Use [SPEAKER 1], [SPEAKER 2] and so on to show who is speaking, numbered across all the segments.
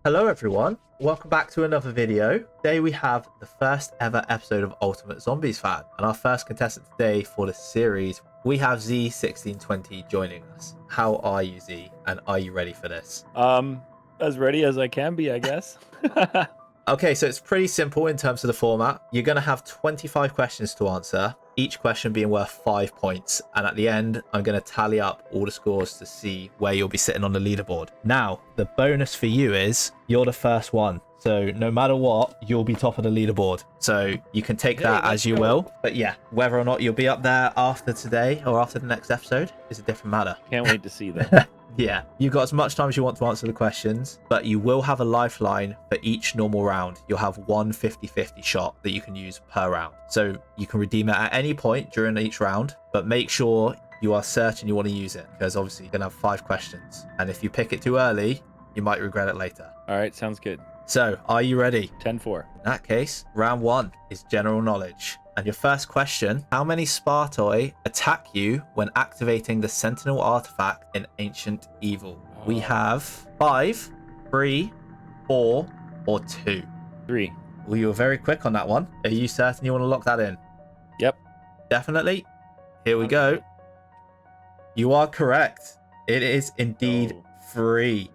[SPEAKER 1] Hello everyone, welcome back to another video. Today we have the first ever episode of Ultimate Zombies Fan, and our first contestant today for the series, we have Z1620 joining us. How are you, Z, and are you ready for this?
[SPEAKER 2] As ready as I can be, I guess.
[SPEAKER 1] Okay, so it's pretty simple in terms of the format. You're going to have 25 questions to answer, each question being worth 5 points. And at the end, I'm going to tally up all the scores to see where you'll be sitting on the leaderboard. Now, the bonus for you is you're the first one. So no matter what, you'll be top of the leaderboard. So you can take that as you will. But yeah, whether or not you'll be up there after today or after the next episode is a different matter.
[SPEAKER 2] Can't wait to see that.
[SPEAKER 1] Yeah, you've got as much time as you want to answer the questions, but you will have a lifeline for each normal round. You'll have one 50-50 shot that you can use per round. So you can redeem it at any point during each round, but make sure you are certain you want to use it, because obviously you're going to have 5 questions. And if you pick it too early, you might regret it later.
[SPEAKER 2] All right, sounds good.
[SPEAKER 1] So, are you ready?
[SPEAKER 2] 10-4.
[SPEAKER 1] In that case, round 1 is general knowledge. And your first question, how many Spartoi attack you when activating the Sentinel artifact in Ancient Evil? We have 5, 3, 4, or 2.
[SPEAKER 2] 3.
[SPEAKER 1] Well, you were very quick on that one. Are you certain you want to lock that in?
[SPEAKER 2] Yep.
[SPEAKER 1] Definitely. Here we go. You are correct. It is indeed 3.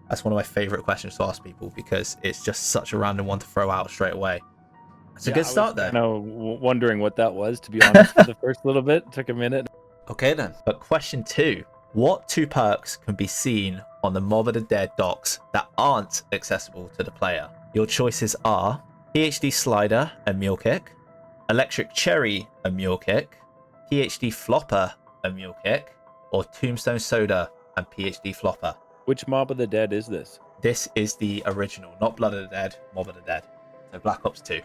[SPEAKER 1] That's one of my favorite questions to ask people because it's just such a random one to throw out straight away. It's a good start there.
[SPEAKER 2] I was wondering what that was, to be honest, for the first little bit. It took a minute.
[SPEAKER 1] Okay then. But question 2. What 2 perks can be seen on the Mob of the Dead docks that aren't accessible to the player? Your choices are PhD Slider and Mule Kick, Electric Cherry and Mule Kick, PhD Flopper and Mule Kick, or Tombstone Soda and PhD Flopper.
[SPEAKER 2] Which Mob of the Dead is this?
[SPEAKER 1] This is the original, not Blood of the Dead, Mob of the Dead. So Black Ops 2.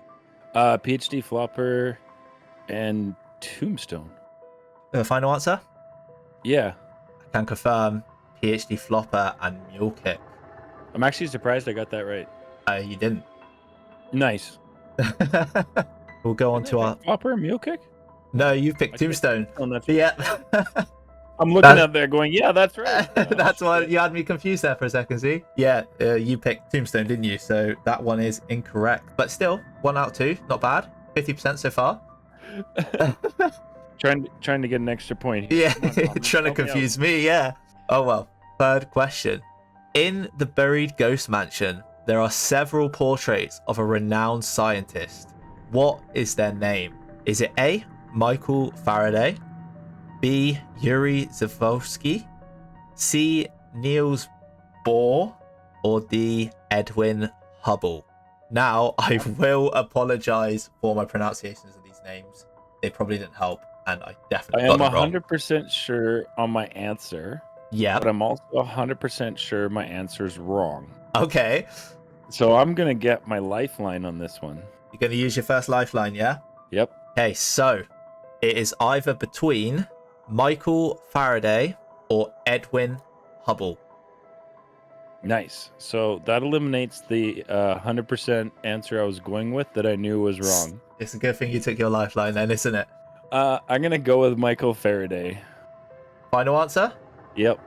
[SPEAKER 2] PhD Flopper and Tombstone.
[SPEAKER 1] Final answer?
[SPEAKER 2] Yeah.
[SPEAKER 1] I can confirm PhD Flopper and Mule Kick.
[SPEAKER 2] I'm actually surprised I got that right.
[SPEAKER 1] You didn't.
[SPEAKER 2] Nice.
[SPEAKER 1] We'll go on to our...
[SPEAKER 2] Flopper and Mule Kick?
[SPEAKER 1] No, you picked Tombstone.
[SPEAKER 2] Oh, that's
[SPEAKER 1] Yeah.
[SPEAKER 2] I'm looking up there going, yeah, that's right.
[SPEAKER 1] That's why you had me confused there for a second, see? Yeah, you picked Tombstone, didn't you? So that one is incorrect. But still, 1 out of 2, not bad. 50% so far.
[SPEAKER 2] trying to get an extra point here.
[SPEAKER 1] Yeah, trying to confuse me, yeah. Oh well. Third question. In the Buried Ghost Mansion, there are several portraits of a renowned scientist. What is their name? Is it A, Michael Faraday, B, Yuri Zvolsky, C, Niels Bohr, or D, Edwin Hubble? Now, I will apologize for my pronunciations of these names. They probably didn't help, and I definitely got it wrong.
[SPEAKER 2] 100% sure on my answer.
[SPEAKER 1] Yeah.
[SPEAKER 2] But I'm also 100% sure my answer's wrong.
[SPEAKER 1] Okay.
[SPEAKER 2] So I'm going to get my lifeline on this one.
[SPEAKER 1] You're going to use your first lifeline, yeah?
[SPEAKER 2] Yep.
[SPEAKER 1] Okay, so it is either between Michael Faraday or Edwin Hubble.
[SPEAKER 2] Nice. So that eliminates the 100% answer I was going with that I knew was wrong.
[SPEAKER 1] It's a good thing you took your lifeline then, isn't it?
[SPEAKER 2] I'm going to go with Michael Faraday.
[SPEAKER 1] Final answer?
[SPEAKER 2] Yep.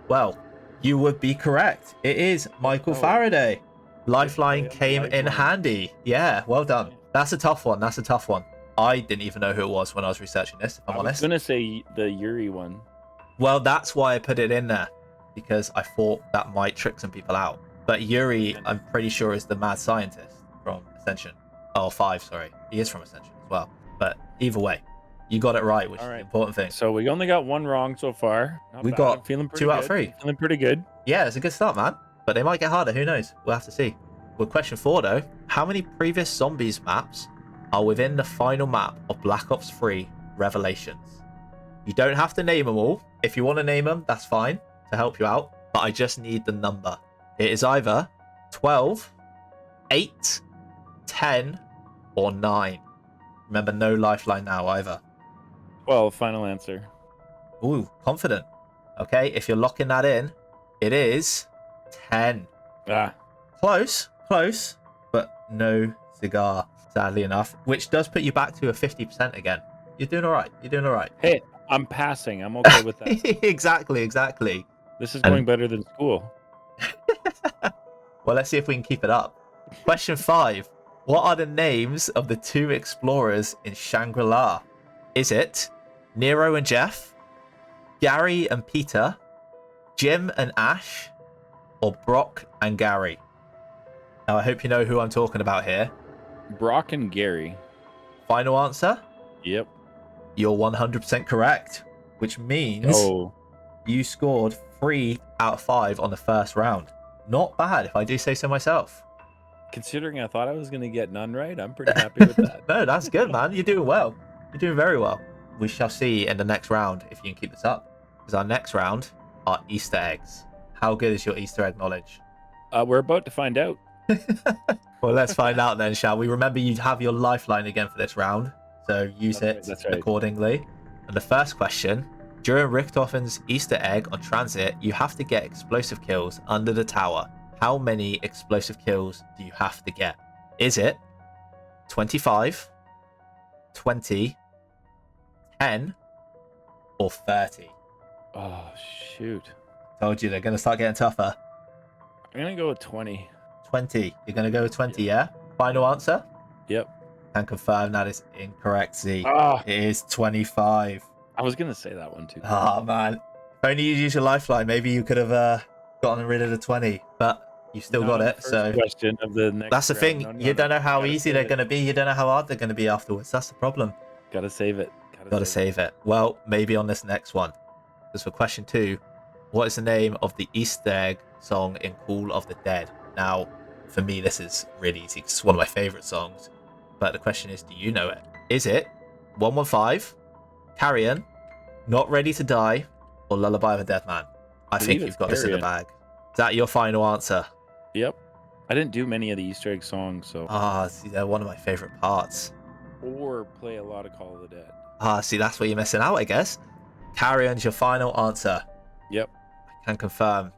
[SPEAKER 1] Well, you would be correct. It is Michael Faraday. Lifeline came in handy. Yeah, well done. That's a tough one. That's a tough one. I didn't even know who it was when I was researching this, if I'm honest.
[SPEAKER 2] I was going to say the Yuri one.
[SPEAKER 1] Well, that's why I put it in there, because I thought that might trick some people out. But Yuri, I'm pretty sure, is the mad scientist from Ascension. Oh, 5, sorry. He is from Ascension as well. But either way, you got it right, which is the important thing.
[SPEAKER 2] So we only got 1 wrong so far.
[SPEAKER 1] We got 2 out of 3.
[SPEAKER 2] Feeling pretty good.
[SPEAKER 1] Yeah, it's a good start, man. But they might get harder. Who knows? We'll have to see. Well, question 4, though. How many previous Zombies maps are within the final map of Black Ops 3 Revelations? You don't have to name them all. If you want to name them, that's fine to help you out. But I just need the number. It is either 12, 8, 10, or 9. Remember, no lifeline now either.
[SPEAKER 2] Well, final answer.
[SPEAKER 1] Ooh, confident. Okay, if you're locking that in, it is 10. Close, but no cigar, sadly enough, which does put you back to a 50% again. You're doing all right.
[SPEAKER 2] Hey, I'm passing. I'm okay with that.
[SPEAKER 1] Exactly.
[SPEAKER 2] This is going better than school.
[SPEAKER 1] Well, let's see if we can keep it up. Question 5. What are the names of the 2 explorers in Shangri-La? Is it Nero and Jeff, Gary and Peter, Jim and Ash, or Brock and Gary? Now, I hope you know who I'm talking about here.
[SPEAKER 2] Brock and Gary.
[SPEAKER 1] Final answer?
[SPEAKER 2] Yep.
[SPEAKER 1] You're 100% correct, which means you scored 3 out of 5 on the first round. Not bad, if I do say so myself.
[SPEAKER 2] Considering I thought I was going to get none right, I'm pretty happy with that.
[SPEAKER 1] No, that's good, man. You're doing well. You're doing very well. We shall see in the next round if you can keep this up. Because our next round are Easter eggs. How good is your Easter egg knowledge?
[SPEAKER 2] We're about to find out.
[SPEAKER 1] Well, let's find out then, shall we? Remember, you have your lifeline again for this round, so use it accordingly. And the first question, during Richthofen's Easter egg on transit, you have to get explosive kills under the tower. How many explosive kills do you have to get? Is it 25, 20, 10, or 30?
[SPEAKER 2] Oh, shoot.
[SPEAKER 1] Told you, they're going to start getting tougher.
[SPEAKER 2] I'm going to go with 20.
[SPEAKER 1] 20. You're going to go with 20, yeah? Final answer?
[SPEAKER 2] Yep.
[SPEAKER 1] Can confirm that is incorrect, Z.
[SPEAKER 2] Ah.
[SPEAKER 1] It is 25.
[SPEAKER 2] I was going to say that one too.
[SPEAKER 1] Oh, man. If only you used your lifeline, maybe you could have gotten rid of the 20, but you still got it. So
[SPEAKER 2] question of the next
[SPEAKER 1] that's the thing.
[SPEAKER 2] No,
[SPEAKER 1] you don't know how easy they're going to be. You don't know how hard they're going to be afterwards. That's the problem.
[SPEAKER 2] Gotta save it.
[SPEAKER 1] Gotta save it. Well, maybe on this next one. Because for question 2, what is the name of the Easter egg song in Call of the Dead? Now, for me, this is really easy. It's one of my favorite songs. But the question is, do you know it? Is it 115, Carrion, Not Ready to Die, or Lullaby of a Dead Man? I think you've got this in the bag. Is that your final answer?
[SPEAKER 2] Yep. I didn't do many of the Easter egg songs, so.
[SPEAKER 1] See, they're one of my favorite parts.
[SPEAKER 2] Or play a lot of Call of the Dead.
[SPEAKER 1] See, that's where you're missing out, I guess. Carrion's your final answer.
[SPEAKER 2] Yep.
[SPEAKER 1] I can confirm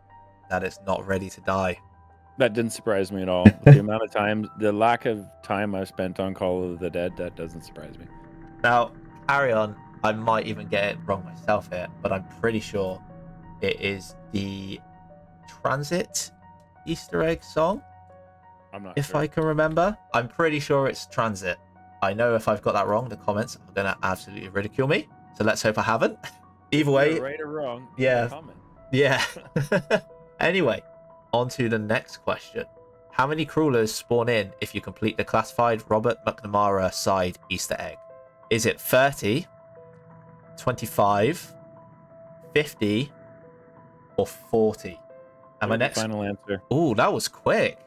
[SPEAKER 1] that it's Not Ready to Die.
[SPEAKER 2] That didn't surprise me at all. The amount of time, the lack of time I've spent on Call of the Dead, that doesn't surprise me.
[SPEAKER 1] Now, Carrion, I might even get it wrong myself here, but I'm pretty sure it is the Transit Easter egg song.
[SPEAKER 2] I'm not
[SPEAKER 1] if
[SPEAKER 2] sure.
[SPEAKER 1] I can remember. I'm pretty sure it's Transit. I know if I've got that wrong, the comments are going to absolutely ridicule me. So let's hope I haven't. Either way.
[SPEAKER 2] Right or wrong.
[SPEAKER 1] Yeah.
[SPEAKER 2] Comment.
[SPEAKER 1] Yeah. Anyway, on to the next question. How many crawlers spawn in if you complete the classified Robert McNamara side Easter egg? Is it 30, 25, 50, or 40? And my next
[SPEAKER 2] final answer.
[SPEAKER 1] Oh, that was quick.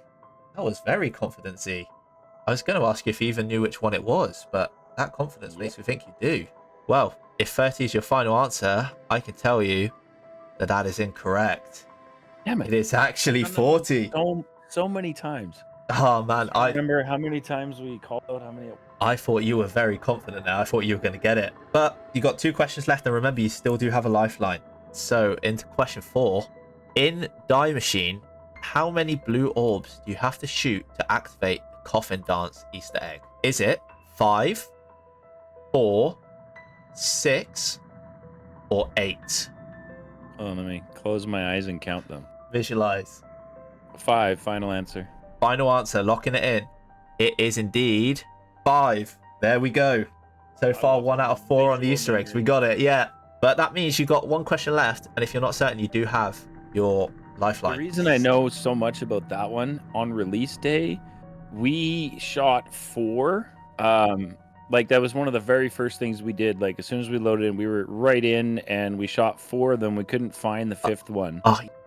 [SPEAKER 1] That was very confident-y. I was going to ask you if you even knew which one it was, but that confidence makes me think you do. Well, if 30 is your final answer, I can tell you that that is incorrect.
[SPEAKER 2] Damn it.
[SPEAKER 1] It is actually 40.
[SPEAKER 2] So many times.
[SPEAKER 1] Oh, man.
[SPEAKER 2] I remember how many times we called out how many.
[SPEAKER 1] I thought you were very confident now. I thought you were going to get it. But you got 2 questions left, and remember, you still do have a lifeline. So, into question 4. In Die Machine, how many blue orbs do you have to shoot to activate the Coffin Dance Easter egg? Is it 5, 4, 6, or 8?
[SPEAKER 2] Oh, let me close my eyes and count them.
[SPEAKER 1] Visualize.
[SPEAKER 2] 5, final answer.
[SPEAKER 1] Final answer, locking it in. It is indeed 5. There we go. So far, 1 out of 4 on the Easter eggs. We got it, yeah. But that means you've got 1 question left, and if you're not certain, you do have your lifeline.
[SPEAKER 2] The reason I know so much about that one, on release day, we shot 4. Like, that was one of the very first things we did. Like, as soon as we loaded in, we were right in, and we shot 4 of them. We couldn't find the 5th one.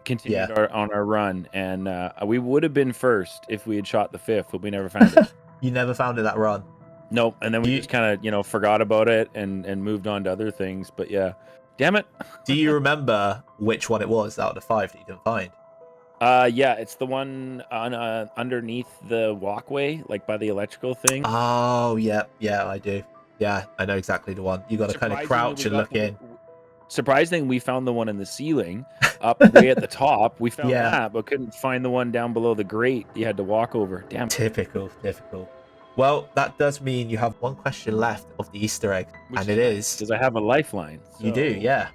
[SPEAKER 2] Continued on our run, and we would have been first if we had shot the 5th, but we never found it.
[SPEAKER 1] You never found it that run?
[SPEAKER 2] Nope. And then we just kind of, forgot about it and moved on to other things. But yeah, damn it.
[SPEAKER 1] Do you remember which one it was out of the 5 that you didn't find?
[SPEAKER 2] Yeah, it's the one on underneath the walkway, like by the electrical thing.
[SPEAKER 1] Oh, yeah, I do. Yeah, I know exactly the one. You got to kind of crouch and look in.
[SPEAKER 2] Surprising, we found the one in the ceiling up way at the top. We found that, but couldn't find the one down below the grate. You had to walk over. Damn.
[SPEAKER 1] Typical. Well, that does mean you have 1 question left of the Easter egg, and it is
[SPEAKER 2] because I have a lifeline.
[SPEAKER 1] So. You do, yeah.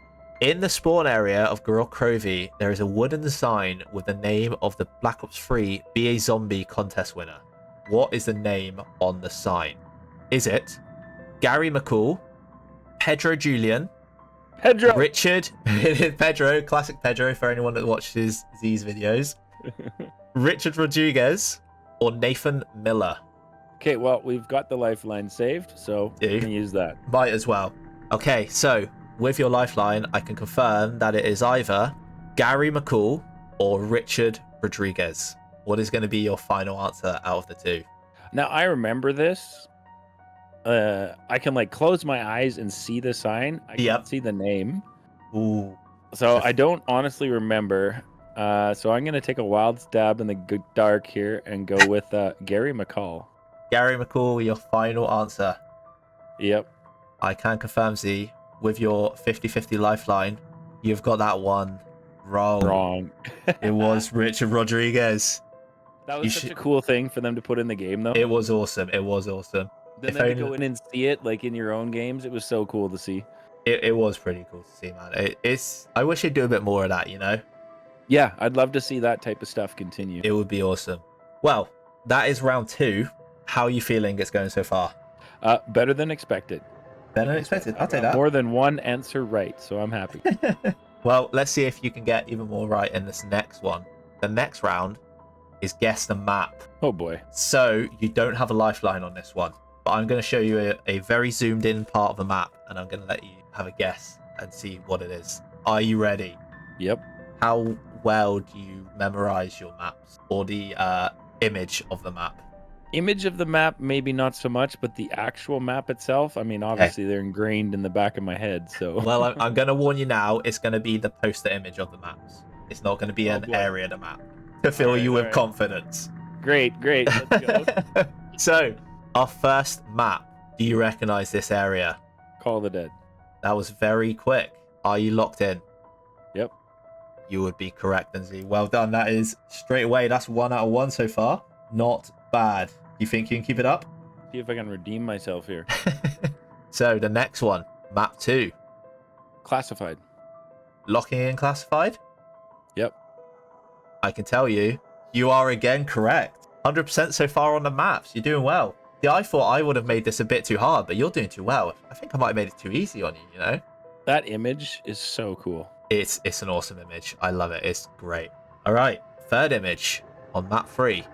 [SPEAKER 1] In the spawn area of Gorok Crovey, there is a wooden sign with the name of the Black Ops 3 Be a Zombie contest winner. What is the name on the sign? Is it Gary McCall, Pedro Julian,
[SPEAKER 2] Pedro.
[SPEAKER 1] Richard, Pedro, classic Pedro for anyone that watches Z's videos, Richard Rodriguez, or Nathan Miller?
[SPEAKER 2] Okay, well, we've got the lifeline saved, so we can use that.
[SPEAKER 1] Might as well. Okay, so with your lifeline, I can confirm that it is either Gary McCall or Richard Rodriguez. What is going to be your final answer out of the two?
[SPEAKER 2] Now, I remember this. I can like close my eyes and see the sign. I can't see the name.
[SPEAKER 1] Ooh.
[SPEAKER 2] So I don't honestly remember. So I'm going to take a wild stab in the dark here and go with Gary McCall.
[SPEAKER 1] Gary McCall, your final answer.
[SPEAKER 2] Yep.
[SPEAKER 1] I can confirm, Z, with your 50-50 lifeline, you've got that one wrong. It was Richard Rodriguez.
[SPEAKER 2] That was such a cool thing for them to put in the game, though.
[SPEAKER 1] It was awesome.
[SPEAKER 2] Then to go in and see it like in your own games, it was so cool to see.
[SPEAKER 1] It was pretty cool to see, man. I wish they'd do a bit more of that, you know?
[SPEAKER 2] Yeah, I'd love to see that type of stuff continue.
[SPEAKER 1] It would be awesome. Well, that is round 2. How are you feeling it's going so far?
[SPEAKER 2] Better than expected.
[SPEAKER 1] Better than expected. I'll take that.
[SPEAKER 2] More than one answer right, so I'm happy.
[SPEAKER 1] Well, let's see if you can get even more right in this next one. The next round is guess the map.
[SPEAKER 2] Oh boy.
[SPEAKER 1] So you don't have a lifeline on this one, but I'm going to show you a very zoomed in part of the map, and I'm going to let you have a guess and see what it is. Are you ready?
[SPEAKER 2] Yep.
[SPEAKER 1] How well do you memorize your maps or the image of the map?
[SPEAKER 2] Image of the map, maybe not so much, but the actual map itself, I mean, obviously they're ingrained in the back of my head, so...
[SPEAKER 1] Well, I'm going to warn you now, it's going to be the poster image of the maps. It's not going to be an area of the map to fill you with confidence.
[SPEAKER 2] Great, let's go.
[SPEAKER 1] So, our first map. Do you recognize this area?
[SPEAKER 2] Call of the Dead.
[SPEAKER 1] That was very quick. Are you locked in?
[SPEAKER 2] Yep.
[SPEAKER 1] You would be correct, Lindsay. Well done. That is straight away. That's 1 out of 1 so far. Not bad. You think you can keep it up?
[SPEAKER 2] See if I can redeem myself here.
[SPEAKER 1] So the next one, map 2.
[SPEAKER 2] Classified.
[SPEAKER 1] Locking in classified?
[SPEAKER 2] Yep.
[SPEAKER 1] I can tell you, you are again correct. 100% so far on the maps. You're doing well. Yeah, I thought I would have made this a bit too hard, but you're doing too well. I think I might have made it too easy on you, you know?
[SPEAKER 2] That image is so cool.
[SPEAKER 1] It's an awesome image. I love it. It's great. All right, third image on map 3.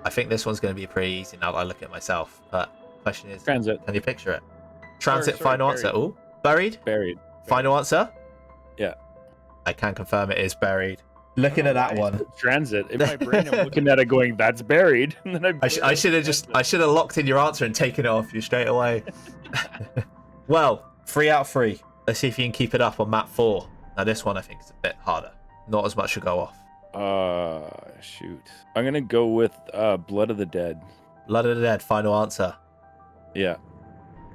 [SPEAKER 1] I think this one's going to be pretty easy now that I look at myself. But question is,
[SPEAKER 2] Transit.
[SPEAKER 1] Can you picture it? Transit, final answer. Oh, buried?
[SPEAKER 2] Buried.
[SPEAKER 1] Final answer?
[SPEAKER 2] Yeah.
[SPEAKER 1] I can confirm it is buried. Looking at that one.
[SPEAKER 2] Transit. In my brain, I'm looking at it going, that's buried. And then
[SPEAKER 1] I should have locked in your answer and taken it off you straight away. Well, 3 out of 3. Let's see if you can keep it up on map 4. Now this one I think is a bit harder. Not as much to go off.
[SPEAKER 2] Shoot. I'm gonna go with Blood of the Dead.
[SPEAKER 1] Blood of the Dead, final answer.
[SPEAKER 2] Yeah.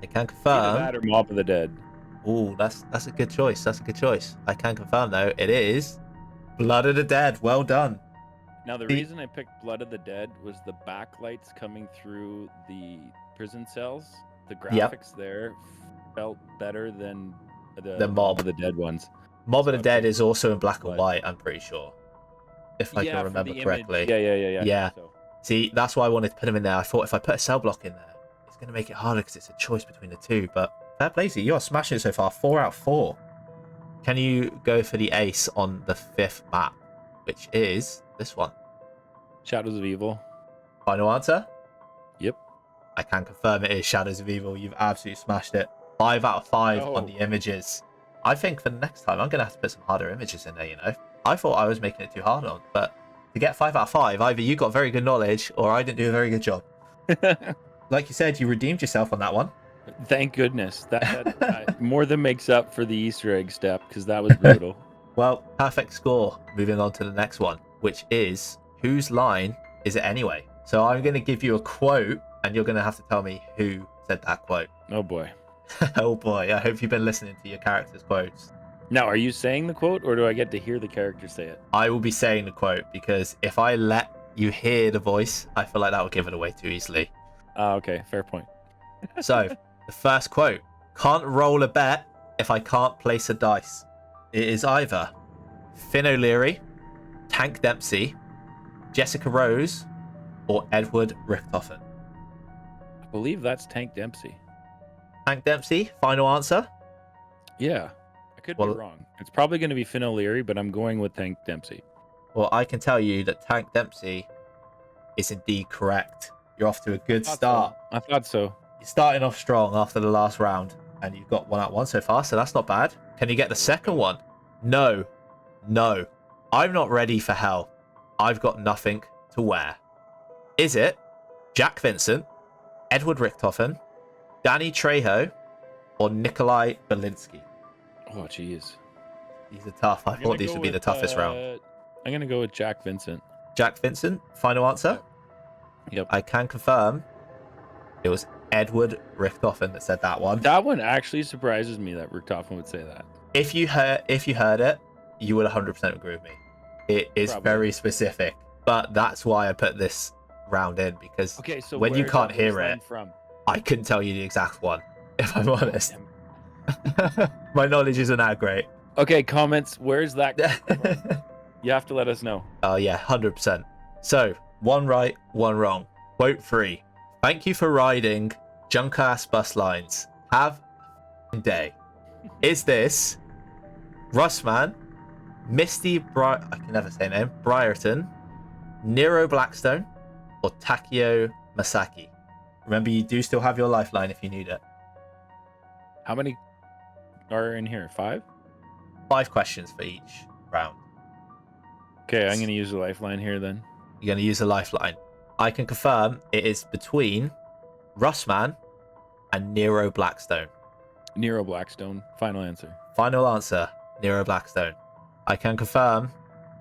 [SPEAKER 1] I can confirm.
[SPEAKER 2] Either that or Mob of the Dead.
[SPEAKER 1] Ooh, that's a good choice. That's a good choice. I can confirm though, it is Blood of the Dead. Well done.
[SPEAKER 2] Now the reason I picked Blood of the Dead was the backlights coming through the prison cells. The graphics there felt better than the Mob of the Dead ones.
[SPEAKER 1] Mob of the Dead is also in black and white, I'm pretty sure. If I can remember correctly.
[SPEAKER 2] Yeah. So.
[SPEAKER 1] See, that's why I wanted to put them in there. I thought if I put a cell block in there, it's going to make it harder because it's a choice between the two. But fair play to you. You are smashing it so far. 4 out of 4. Can you go for the ace on the 5th map, which is this one?
[SPEAKER 2] Shadows of Evil.
[SPEAKER 1] Final answer?
[SPEAKER 2] Yep.
[SPEAKER 1] I can confirm it is Shadows of Evil. You've absolutely smashed it. 5 out of 5 on the images. I think for the next time, I'm going to have to put some harder images in there, you know? I thought I was making it too hard on, but to get 5 out of 5, either you got very good knowledge or I didn't do a very good job. Like you said, you redeemed yourself on that one.
[SPEAKER 2] Thank goodness. That more than makes up for the Easter egg step, because that was brutal.
[SPEAKER 1] Well, perfect score. Moving on to the next one, which is, whose line is it anyway? So I'm going to give you a quote, and you're going to have to tell me who said that quote.
[SPEAKER 2] Oh boy.
[SPEAKER 1] Oh boy, I hope you've been listening to your character's quotes.
[SPEAKER 2] Now, are you saying the quote, or do I get to hear the character say it?
[SPEAKER 1] I will be saying the quote, because if I let you hear the voice, I feel like that would give it away too easily.
[SPEAKER 2] Okay, fair point.
[SPEAKER 1] So, the first quote. Can't roll a bet if I can't place a dice. It is either Finn O'Leary, Tank Dempsey, Jessica Rose, or Edward Richtofen.
[SPEAKER 2] I believe that's Tank Dempsey.
[SPEAKER 1] Tank Dempsey, final answer?
[SPEAKER 2] Yeah, I could be wrong. It's probably going to be Finn O'Leary, but I'm going with Tank Dempsey.
[SPEAKER 1] Well, I can tell you that Tank Dempsey is indeed correct. You're off to a good start.
[SPEAKER 2] I thought so.
[SPEAKER 1] You're starting off strong after the last round, and you've got 1 out of 1 so far, so that's not bad. Can you get the second one? No. No. I'm not ready for hell. I've got nothing to wear. Is it Jack Vincent, Edward Richtofen, Danny Trejo, or Nikolai Belinsky?
[SPEAKER 2] Oh, jeez.
[SPEAKER 1] These are tough. I thought these would be the toughest round.
[SPEAKER 2] I'm going to go with Jack Vincent.
[SPEAKER 1] Jack Vincent, final answer?
[SPEAKER 2] Yep.
[SPEAKER 1] I can confirm it was Edward Richtofen that said that one.
[SPEAKER 2] That one actually surprises me that Richtofen would say that.
[SPEAKER 1] If you heard it, you would 100% agree with me. It is very specific, but that's why I put this round in, because
[SPEAKER 2] so
[SPEAKER 1] when you can't hear it, I couldn't tell you the exact one, if I'm honest. My knowledge isn't that great.
[SPEAKER 2] Okay, comments, where's that from? You have to let us know.
[SPEAKER 1] Oh yeah, 100%. So, 1 right, 1 wrong. Quote 3. Thank you for riding junk-ass bus lines. Have a day. Is this Russman, I can never say name, Briarton, Nero Blackstone, or Takio Masaki? Remember, you do still have your lifeline if you need it.
[SPEAKER 2] How many are in here? 5?
[SPEAKER 1] 5 questions for each round.
[SPEAKER 2] Okay, I'm going to use the lifeline here then.
[SPEAKER 1] You're going to use a lifeline. I can confirm it is between Russman and Nero Blackstone.
[SPEAKER 2] Nero Blackstone. Final answer.
[SPEAKER 1] Final answer, Nero Blackstone. I can confirm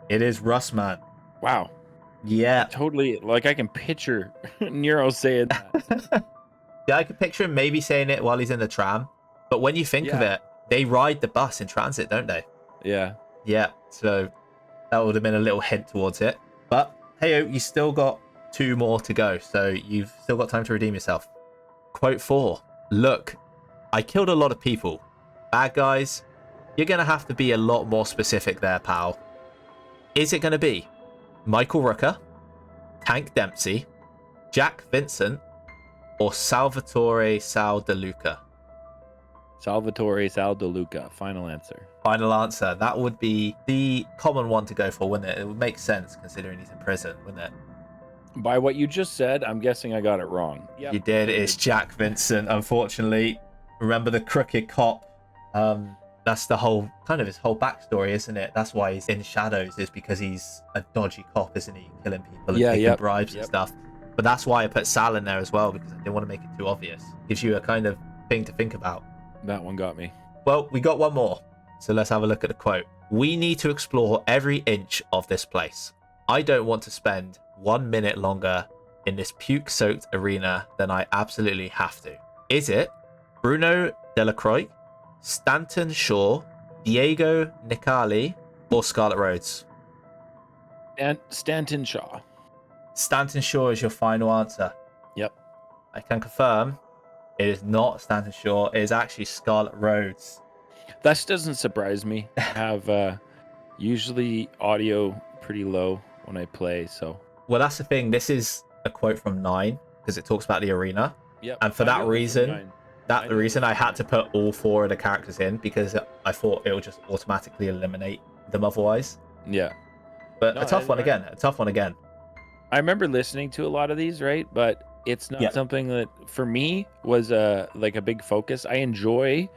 [SPEAKER 1] it is Russman.
[SPEAKER 2] Wow.
[SPEAKER 1] Yeah.
[SPEAKER 2] Totally. Like, I can picture Nero saying that.
[SPEAKER 1] Yeah, I can picture him maybe saying it while he's in the tram. But when you think of it, they ride the bus in transit, don't they?
[SPEAKER 2] Yeah.
[SPEAKER 1] Yeah. So that would have been a little hint towards it. But hey, you still got 2 more to go. So you've still got time to redeem yourself. Quote 4. Look, I killed a lot of people. Bad guys, you're going to have to be a lot more specific there, pal. Is it going to be Michael Rooker, Tank Dempsey, Jack Vincent, or Salvatore Sal De Luca?
[SPEAKER 2] Salvatore Sal De Luca. Final answer.
[SPEAKER 1] Final answer. That would be the common one to go for, wouldn't it? It would make sense considering he's in prison, wouldn't it?
[SPEAKER 2] By what you just said, I'm guessing I got it wrong.
[SPEAKER 1] Yep. You did. It's Jack Vincent, unfortunately. Remember the crooked cop? That's the whole kind of his whole backstory, isn't it? That's why he's in shadows, is because he's a dodgy cop, isn't he? Killing people and taking bribes and stuff. But that's why I put Sal in there as well, because I didn't want to make it too obvious. Gives you a kind of thing to think about.
[SPEAKER 2] That one got me.
[SPEAKER 1] Well, we got 1 more. So let's have a look at the quote. We need to explore every inch of this place. I don't want to spend 1 minute longer in this puke-soaked arena than I absolutely have to. Is it Bruno Delacroix, Stanton Shaw, Diego Nicali, or Scarlet Rhodes?
[SPEAKER 2] And Stanton Shaw.
[SPEAKER 1] Stanton Shaw is your final answer.
[SPEAKER 2] Yep.
[SPEAKER 1] I can confirm it is not Stanton Shaw. It is actually Scarlet Rhodes.
[SPEAKER 2] That doesn't surprise me. I have usually audio pretty low when I play, so.
[SPEAKER 1] Well, that's the thing. This is a quote from 9 because it talks about the arena.
[SPEAKER 2] Yep.
[SPEAKER 1] And for that reason, I had to put all 4 of the characters in because I thought it would just automatically eliminate them otherwise.
[SPEAKER 2] Yeah.
[SPEAKER 1] But no, a tough one again.
[SPEAKER 2] I remember listening to a lot of these, right? But it's not something that for me was like a big focus. I enjoy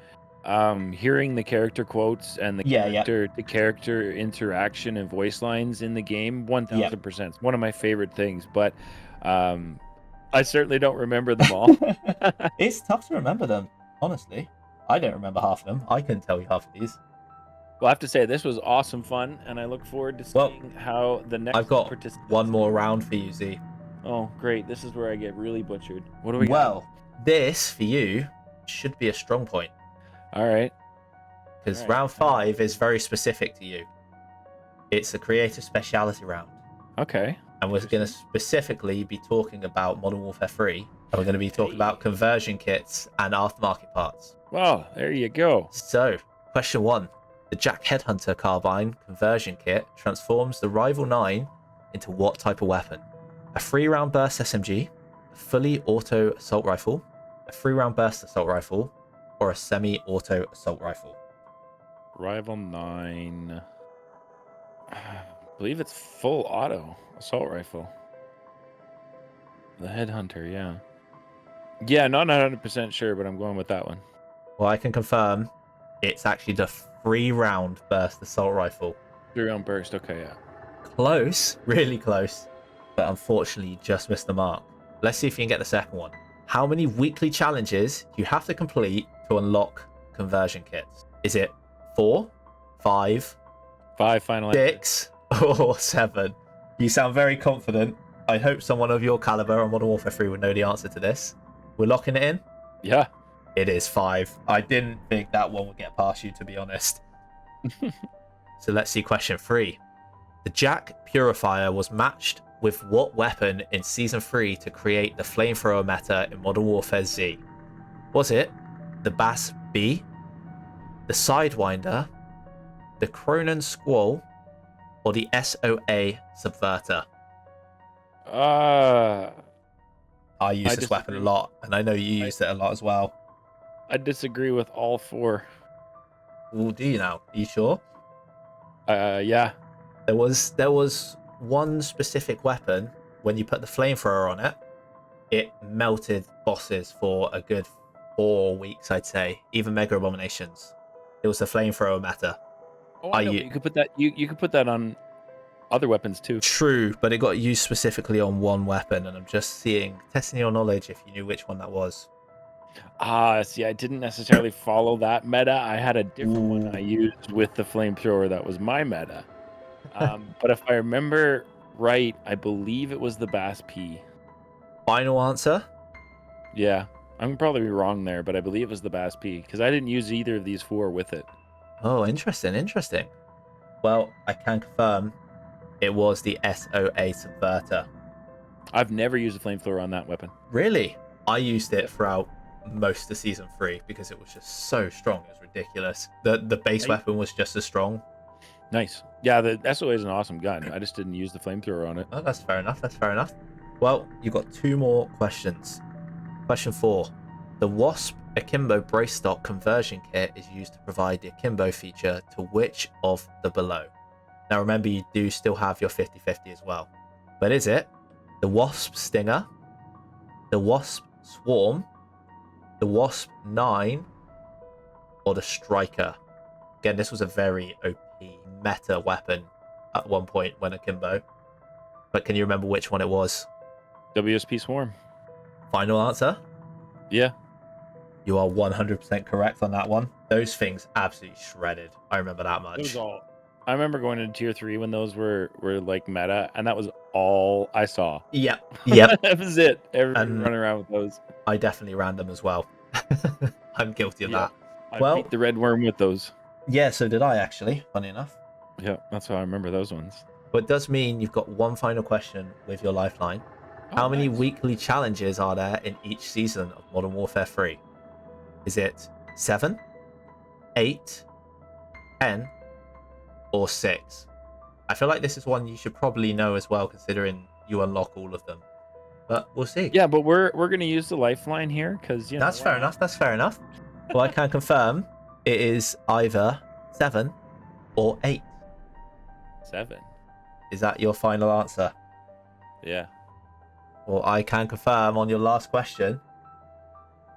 [SPEAKER 2] hearing the character quotes and the character interaction and voice lines in the game. 1000%. It's one of my favorite things, but I certainly don't remember them all.
[SPEAKER 1] It's tough to remember them, honestly. I don't remember half of them. I couldn't tell you half of these.
[SPEAKER 2] Well, I have to say, this was awesome fun, and I look forward to seeing how the next
[SPEAKER 1] I've got 1 more round for you, Z.
[SPEAKER 2] Oh, great. This is where I get really butchered. What do we got?
[SPEAKER 1] Well, this, for you, should be a strong point.
[SPEAKER 2] All right.
[SPEAKER 1] Because round 5 is very specific to you. It's a creative speciality round.
[SPEAKER 2] Okay.
[SPEAKER 1] And we're going to specifically be talking about Modern Warfare 3. And we're going to be talking about conversion kits and aftermarket parts.
[SPEAKER 2] Well, there you go.
[SPEAKER 1] So, question 1. The Jack Headhunter carbine conversion kit transforms the Rival 9 into what type of weapon? A 3-round burst SMG, a fully auto assault rifle, a 3-round burst assault rifle, or a semi-auto assault rifle?
[SPEAKER 2] Rival 9. I believe it's full auto assault rifle. The Headhunter, yeah. Yeah, not 100% sure, but I'm going with that one.
[SPEAKER 1] Well, I can confirm it's actually the 3-round burst assault rifle.
[SPEAKER 2] 3-round burst, okay, yeah.
[SPEAKER 1] Close, really close, but unfortunately you just missed the mark. Let's see if you can get the second one. How many weekly challenges do you have to complete to unlock conversion kits? Is it 4, 5,
[SPEAKER 2] 5 final
[SPEAKER 1] 6, or 7? You sound very confident. I hope someone of your caliber on Modern Warfare 3 would know the answer to this. We're locking it in?
[SPEAKER 2] Yeah.
[SPEAKER 1] It is 5. I didn't think that one would get past you, to be honest. So let's see question 3. The Jack Purifier was matched with what weapon in Season 3 to create the flamethrower meta in Modern Warfare Z? Was it the Bass B, the Sidewinder, the Cronin Squall, or the SOA Subverter? I use this weapon a lot, and I know you used it a lot as well.
[SPEAKER 2] I disagree with all 4.
[SPEAKER 1] Well, do you now? Are you sure?
[SPEAKER 2] Yeah.
[SPEAKER 1] There was one specific weapon, when you put the flamethrower on it, it melted bosses for a good 4 weeks, I'd say. Even Mega Abominations. It was the flamethrower meta.
[SPEAKER 2] Oh, I know, you could put that. You could put that on other weapons too.
[SPEAKER 1] True, but it got used specifically on one weapon, and I'm just testing your knowledge if you knew which one that was.
[SPEAKER 2] See, I didn't necessarily follow that meta. I had a different one I used with the flamethrower that was my meta. But if I remember right, I believe it was the Bass P.
[SPEAKER 1] Final answer?
[SPEAKER 2] Yeah, I'm probably wrong there, but I believe it was the Bass P because I didn't use either of these 4 with it.
[SPEAKER 1] Oh, interesting. Well, I can confirm it was the SOA Subverter.
[SPEAKER 2] I've never used a flamethrower on that weapon.
[SPEAKER 1] Really? I used it throughout most of Season 3 because it was just so strong. It was ridiculous. The base weapon was just as strong.
[SPEAKER 2] Nice. Yeah, the SOA is an awesome gun. I just didn't use the flamethrower on it.
[SPEAKER 1] Oh, that's fair enough. Well, you've got 2 more questions. Question 4. The Wasp Akimbo Brace Stock conversion kit is used to provide the Akimbo feature to which of the below? Now remember, you do still have your 50-50 as well. But is it the Wasp Stinger, the Wasp Swarm, the Wasp 9, or the Striker? Again, this was a very OP meta weapon at one point when akimbo. But can you remember which one it was?
[SPEAKER 2] WSP Swarm.
[SPEAKER 1] Final answer?
[SPEAKER 2] Yeah.
[SPEAKER 1] You are 100% correct on that one. Those things absolutely shredded. I remember that much.
[SPEAKER 2] I remember going into tier 3 when those were like meta, and that was all I saw.
[SPEAKER 1] Yep.
[SPEAKER 2] That was it. Everybody running around with those.
[SPEAKER 1] I definitely ran them as well. I'm guilty of that.
[SPEAKER 2] I beat the red worm with those.
[SPEAKER 1] Yeah, so did I actually, funny enough.
[SPEAKER 2] Yeah, that's how I remember those ones.
[SPEAKER 1] But it does mean you've got one final question with your lifeline. How many weekly challenges are there in each season of Modern Warfare 3? Is it 7, 8, 10, or 6? I feel like this is one you should probably know as well, considering you unlock all of them. But we'll see.
[SPEAKER 2] Yeah, but we're going to use the lifeline here because
[SPEAKER 1] That's fair enough. Well, I can confirm it is either 7 or 8.
[SPEAKER 2] 7.
[SPEAKER 1] Is that your final answer?
[SPEAKER 2] Yeah.
[SPEAKER 1] Well, I can confirm on your last question,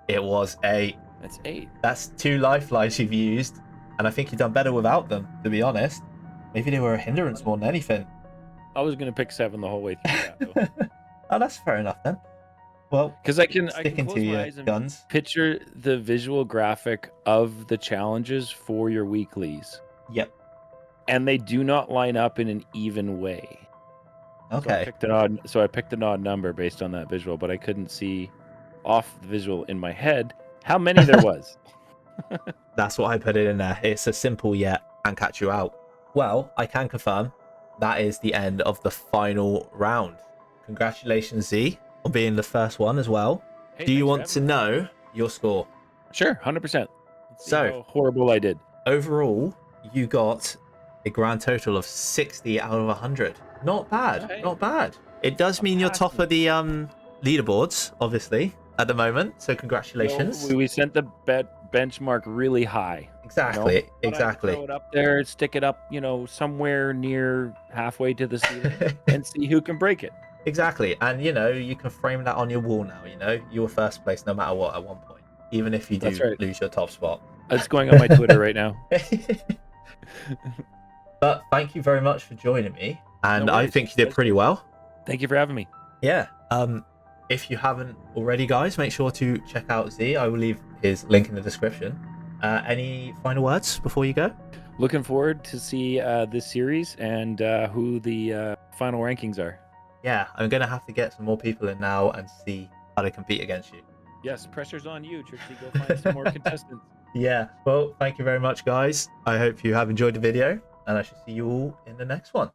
[SPEAKER 1] it was 8.
[SPEAKER 2] That's 8.
[SPEAKER 1] That's 2 lifelines you've used, and I think you've done better without them, to be honest. Maybe they were a hindrance more than anything.
[SPEAKER 2] I was going to pick 7 the whole way through that.
[SPEAKER 1] Oh, that's fair enough then. Well,
[SPEAKER 2] because I can
[SPEAKER 1] sticking
[SPEAKER 2] close
[SPEAKER 1] to
[SPEAKER 2] my
[SPEAKER 1] your
[SPEAKER 2] eyes and
[SPEAKER 1] guns.
[SPEAKER 2] picture the visual graphic of the challenges for your weeklies.
[SPEAKER 1] Yep.
[SPEAKER 2] And they do not line up in an even way.
[SPEAKER 1] Okay.
[SPEAKER 2] So I picked an odd number based on that visual, but I couldn't see off the visual in my head how many there was.
[SPEAKER 1] That's what I put it in there. It's a simple yet and catch you out. Well, I can confirm that is the end of the final round. Congratulations, Z, on being the first one as well.
[SPEAKER 2] Hey,
[SPEAKER 1] do you want to know your score?
[SPEAKER 2] Sure, 100%.
[SPEAKER 1] So
[SPEAKER 2] how horrible I did.
[SPEAKER 1] Overall, you got a grand total of 60 out of 100. Not bad.
[SPEAKER 2] Okay.
[SPEAKER 1] Not bad. It does mean you're top of the leaderboards, obviously, at the moment. So congratulations.
[SPEAKER 2] We sent the benchmark really high.
[SPEAKER 1] Exactly. Exactly.
[SPEAKER 2] Throw it up there, stick it up, somewhere near halfway to the ceiling, and see who can break it.
[SPEAKER 1] Exactly. And you can frame that on your wall now. You were first place no matter what at one point, even if you do lose your top spot.
[SPEAKER 2] It's going on my Twitter right now.
[SPEAKER 1] But thank you very much for joining me, and I think you did pretty well.
[SPEAKER 2] Thank you for having me.
[SPEAKER 1] Yeah. If you haven't already, guys, make sure to check out Z. I will leave his link in the description. Any final words before you go?
[SPEAKER 2] Looking forward to see this series and who the final rankings are.
[SPEAKER 1] Yeah, I'm gonna have to get some more people in now and see how to compete against you.
[SPEAKER 2] Yes, pressure's on you, Trixie. Go find some more contestants.
[SPEAKER 1] Yeah. Well, thank you very much, guys. I hope you have enjoyed the video, and I shall see you all in the next one.